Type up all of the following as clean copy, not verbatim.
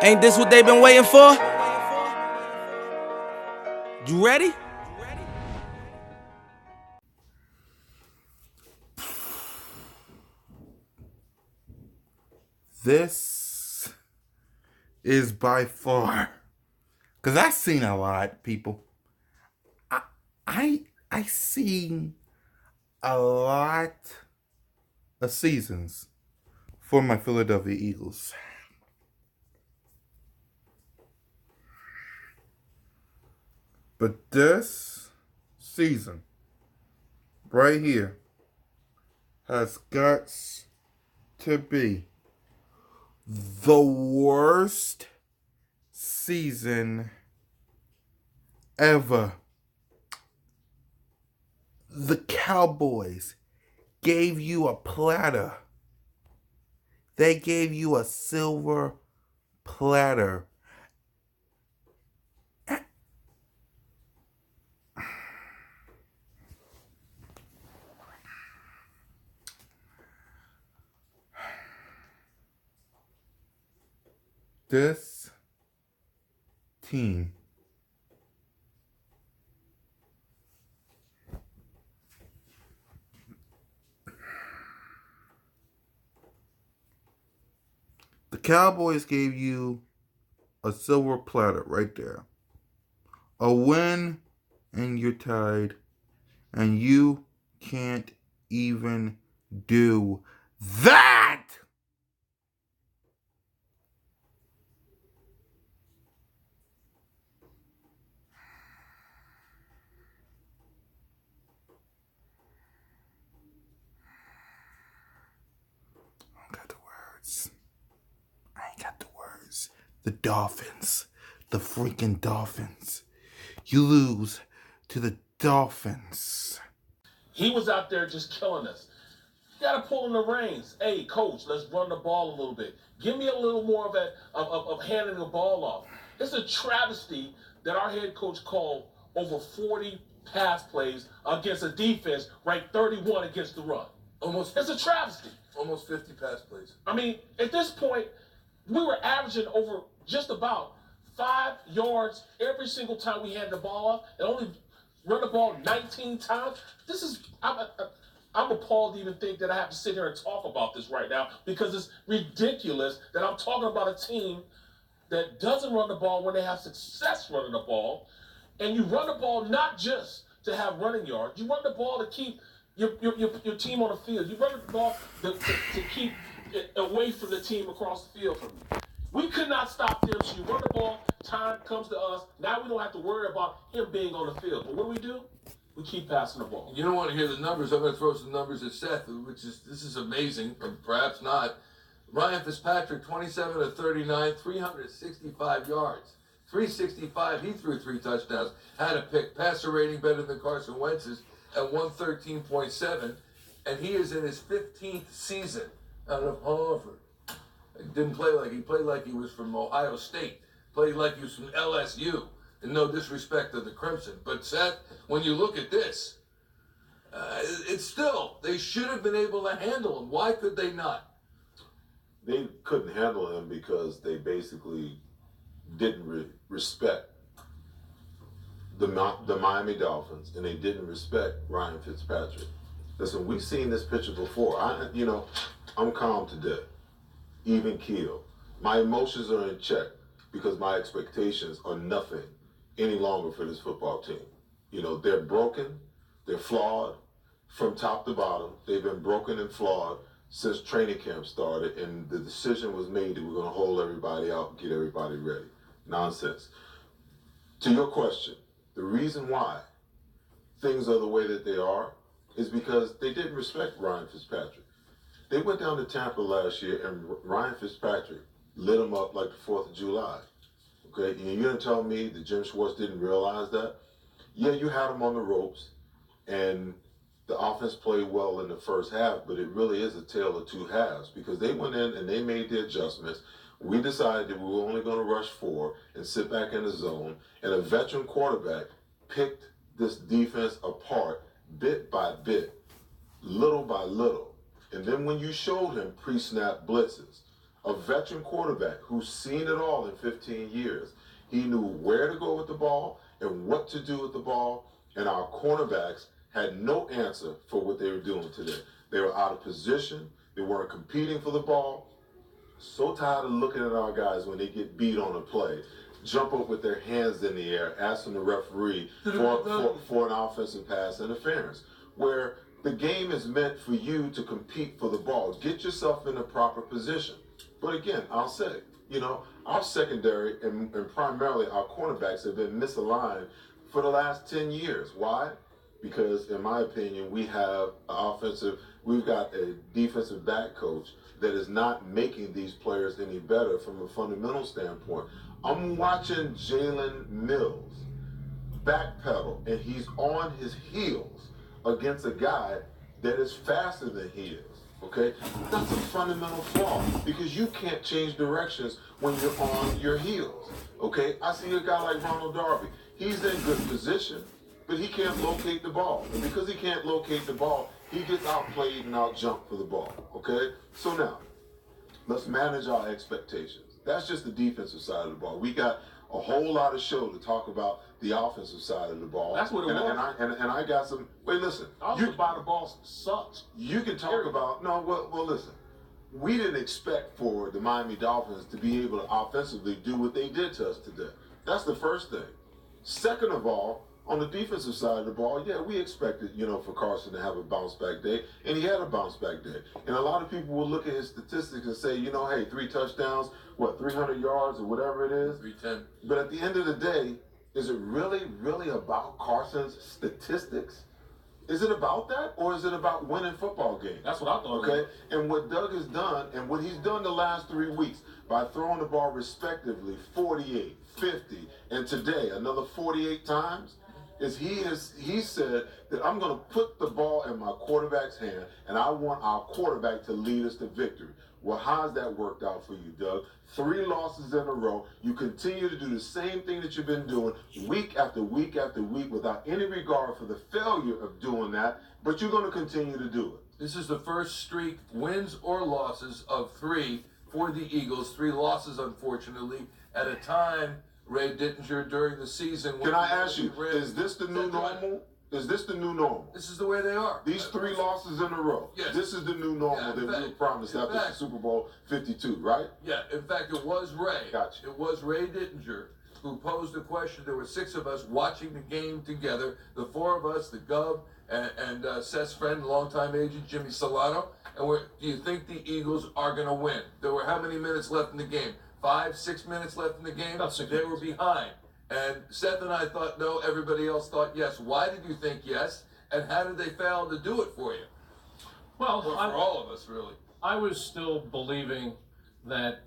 Ain't this what they've been waiting for? You ready? This is by far, because I've seen a lot, people. I seen a lot of seasons for my Philadelphia Eagles. But this season, right here, has got to be the worst season ever. The Cowboys gave you a platter. They gave you a silver platter. This team the Cowboys gave you a silver platter right there. A win and you're tied. And you can't even do that! I ain't got the words. The Dolphins. The freaking Dolphins. You lose to the Dolphins. He was out there just killing us. You got to pull in the reins. Hey, coach, let's run the ball a little bit. Give me a little more of that of handing the ball off. It's a travesty that our head coach called over 40 pass plays against a defense ranked 31 against the run. It's a travesty. Almost 50 pass plays. I mean, at this point, we were averaging over just about 5 yards every single time we had the ball off, and only run the ball 19 times. I'm appalled to even think that I have to sit here and talk about this right now, because it's ridiculous that I'm talking about a team that doesn't run the ball when they have success running the ball. And you run the ball not just to have running yards. You run the ball to keep your team on the field. You run the ball to keep it away from the team across the field from you. We could not stop them, so you run the ball, time comes to us. Now we don't have to worry about him being on the field. But what do? We keep passing the ball. You don't want to hear the numbers. I'm going to throw some numbers at Seth, this is amazing, or perhaps not. Ryan Fitzpatrick, 27 of 39, 365 yards. 365, he threw 3 touchdowns, had a pick, passer rating better than Carson Wentz's at 113.7, and he is in his 15th season out of Harvard. Didn't play like he played like he was from Ohio State, played like he was from LSU, and no disrespect to the Crimson. But Seth, when you look at this, it's still, they should have been able to handle him. Why could they not? They couldn't handle him because they basically didn't respect the Miami Dolphins, and they didn't respect Ryan Fitzpatrick. Listen, we've seen this picture before. I'm calm to death, even keel. My emotions are in check because my expectations are nothing any longer for this football team. They're broken, they're flawed from top to bottom. They've been broken and flawed since training camp started, and the decision was made that we're going to hold everybody out and get everybody ready. Nonsense. To your question, the reason why things are the way that they are is because they didn't respect Ryan Fitzpatrick. They went down to Tampa last year, and Ryan Fitzpatrick lit them up like the 4th of July. Okay, and you're going to tell me that Jim Schwartz didn't realize that? Yeah, you had him on the ropes, and the offense played well in the first half, but it really is a tale of two halves because they went in and they made the adjustments. We decided that we were only going to rush 4 and sit back in the zone, and a veteran quarterback picked this defense apart bit by bit, little by little. And then when you showed him pre-snap blitzes, a veteran quarterback who's seen it all in 15 years. He knew where to go with the ball and what to do with the ball, and our cornerbacks had no answer for what they were doing today. They were out of position. They weren't competing for the ball. So tired of looking at our guys when they get beat on a play, jump up with their hands in the air, asking the referee for an offensive pass interference, where the game is meant for you to compete for the ball. Get yourself in a proper position. But again, I'll say, our secondary and primarily our cornerbacks have been misaligned for the last 10 years. Why? Because, in my opinion, we've got a defensive back coach that is not making these players any better from a fundamental standpoint. I'm watching Jalen Mills backpedal, and he's on his heels against a guy that is faster than he is. Okay? That's a fundamental flaw because you can't change directions when you're on your heels. Okay? I see a guy like Ronald Darby. He's in good position, but he can't locate the ball. And because he can't locate the ball, he gets outplayed and outjumped for the ball. Okay? So now, let's manage our expectations. That's just the defensive side of the ball. We got a whole lot of show to talk about the offensive side of the ball. That's what it was. And I got some. Wait, listen. Also, by the ball sucks. You can talk about well, listen. We didn't expect for the Miami Dolphins to be able to offensively do what they did to us today. That's the first thing. Second of all, on the defensive side of the ball, yeah, we expected, for Carson to have a bounce back day, and he had a bounce back day. And a lot of people will look at his statistics and say, hey, 3 touchdowns, 300 yards or whatever it is. 310. But at the end of the day, is it really, really about Carson's statistics? Is it about that, or is it about winning football games? That's what I thought. Okay, and what Doug has done, and what he's done the last 3 weeks, by throwing the ball respectively 48, 50, and today another 48 times, is he said that I'm going to put the ball in my quarterback's hand, and I want our quarterback to lead us to victory. Well, how's that worked out for you, Doug? 3 losses in a row. You continue to do the same thing that you've been doing week after week after week without any regard for the failure of doing that, but you're going to continue to do it. This is the first streak, wins or losses, of 3 for the Eagles. 3 losses, unfortunately, at a time, Ray Dittinger, during the season. Can I ask you, is this the new normal? Is this the new normal? This is the way they are. These 3 losses in a row. Yes. This is the new normal that we were promised after Super Bowl 52, right? Yeah, in fact, it was Ray. Gotcha. It was Ray Dittinger who posed the question. There were 6 of us watching the game together. The 4 of us, the Gov and Seth's friend, longtime agent Jimmy Solano. And do you think the Eagles are going to win? There were how many minutes left in the game? 5, 6 minutes left in the game? About 6 They minutes. were behind. And Seth and I thought no, everybody else thought yes. Why did you think yes? And how did they fail to do it for you? Well, For all of us, really. I was still believing that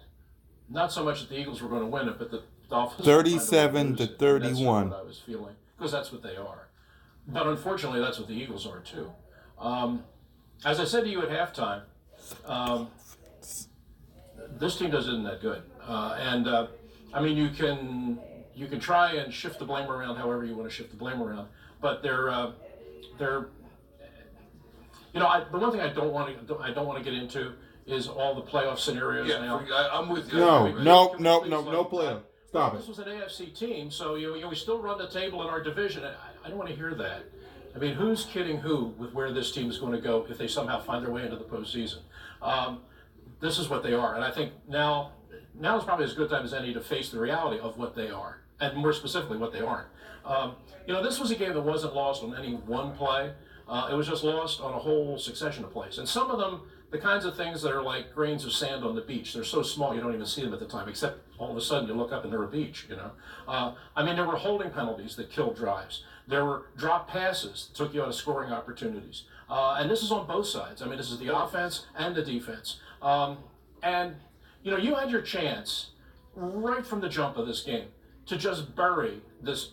not so much that the Eagles were going to win it, but the Dolphins 37 to 31. That's what I was feeling, because that's what they are. But unfortunately, that's what the Eagles are too. As I said to you at halftime, this team isn't that good. I mean, you can try and shift the blame around however you want to shift the blame around, but they're the one thing I don't want to get into is all the playoff scenarios now. I'm with you. No playoff. Stop This it. was an AFC team, so we still run the table in our division. I don't want to hear that. I mean, who's kidding who with where this team is going to go if they somehow find their way into the postseason? This is what they are, and I think now is probably as good time as any to face the reality of what they are, and more specifically what they aren't. This was a game that wasn't lost on any one play. It was just lost on a whole succession of plays, and some of them, the kinds of things that are like grains of sand on the beach. They're so small you don't even see them at the time, except all of a sudden you look up and they're a beach. There were holding penalties that killed drives. There were drop passes that took you out of scoring opportunities, and this is on both sides. I mean, this is the offense and the defense. You had your chance right from the jump of this game to just bury this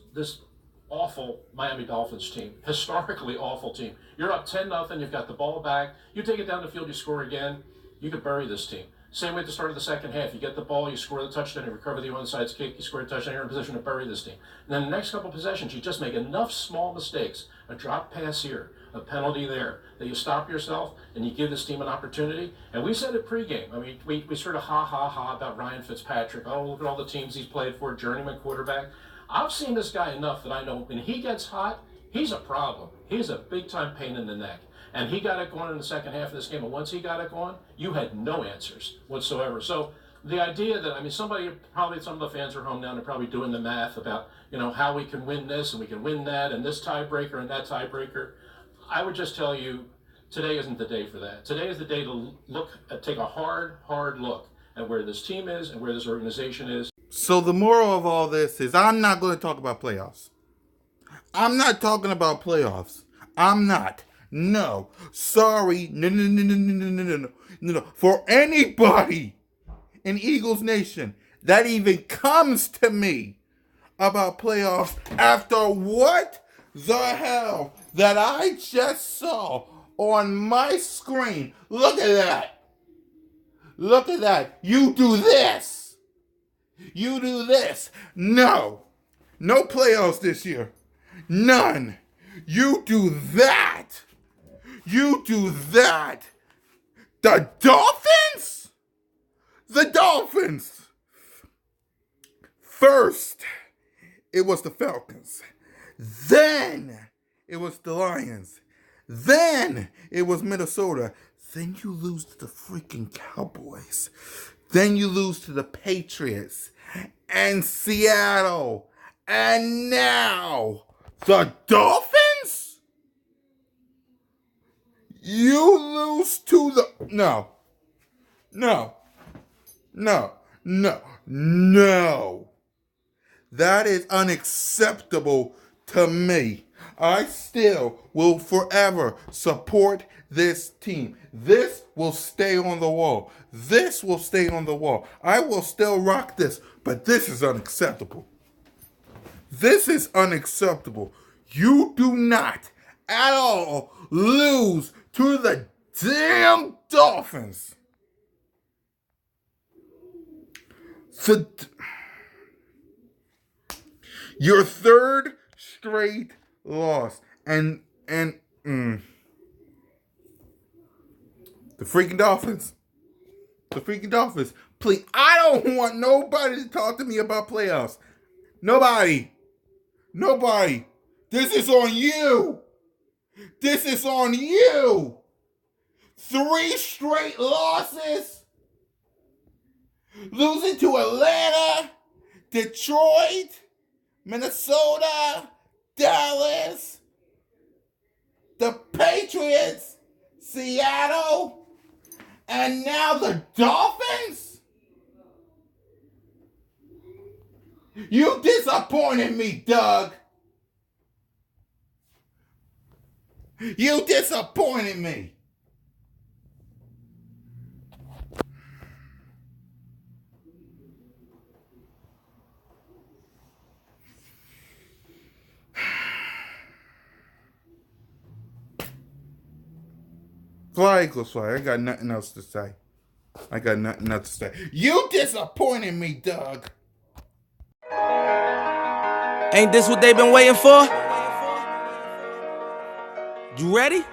awful Miami Dolphins team, historically awful team. You're up 10-0, you've got the ball back, you take it down the field, you score again, you could bury this team. Same way at the start of the second half. You get the ball, you score the touchdown, you recover the onside kick, you score a touchdown, you're in a position to bury this team. And then the next couple possessions, you just make enough small mistakes, a drop pass here, a penalty there, that you stop yourself and you give this team an opportunity. And we said it pregame. I mean, we sort of ha about Ryan Fitzpatrick. Oh, look at all the teams he's played for, journeyman quarterback. I've seen this guy enough that I know when he gets hot, he's a problem. He's a big-time pain in the neck. And he got it going in the second half of this game. And once he got it going, you had no answers whatsoever. So the idea that, I mean, some of the fans are home now and they're probably doing the math about, how we can win this and we can win that and this tiebreaker and that tiebreaker. I would just tell you, today isn't the day for that. Today is the day to take a hard look at where this team is and where this organization is. So the moral of all this is I'm not going to talk about playoffs. I'm not talking about playoffs. I'm not. No. Sorry. No. For anybody in Eagles Nation that even comes to me about playoffs after what the hell that I just saw on my screen. Look at that. Look at that. You do this. You do this. No. No playoffs this year. None. You do that. You do that. The Dolphins? The Dolphins. First, it was the Falcons. Then, it was the Lions. Then, it was Minnesota. Then you lose to the freaking Cowboys. Then you lose to the Patriots and Seattle. And now, the Dolphins? You lose to the... No. That is unacceptable to me. I still will forever support this team. This will stay on the wall. This will stay on the wall. I will still rock this, but this is unacceptable. This is unacceptable. You do not at all lose to the damn Dolphins. Your third straight loss. And the freaking Dolphins. The freaking Dolphins. Please, I don't want nobody to talk to me about playoffs. Nobody. This is on you. This is on you. 3 straight losses. Losing to Atlanta, Detroit, Minnesota, Dallas, the Patriots, Seattle, and now the Dolphins? You disappointed me, Doug. You disappointed me. Fly, Eagles, fly. I got nothing else to say. You disappointed me, Doug. Ain't this what they've been waiting for? You ready?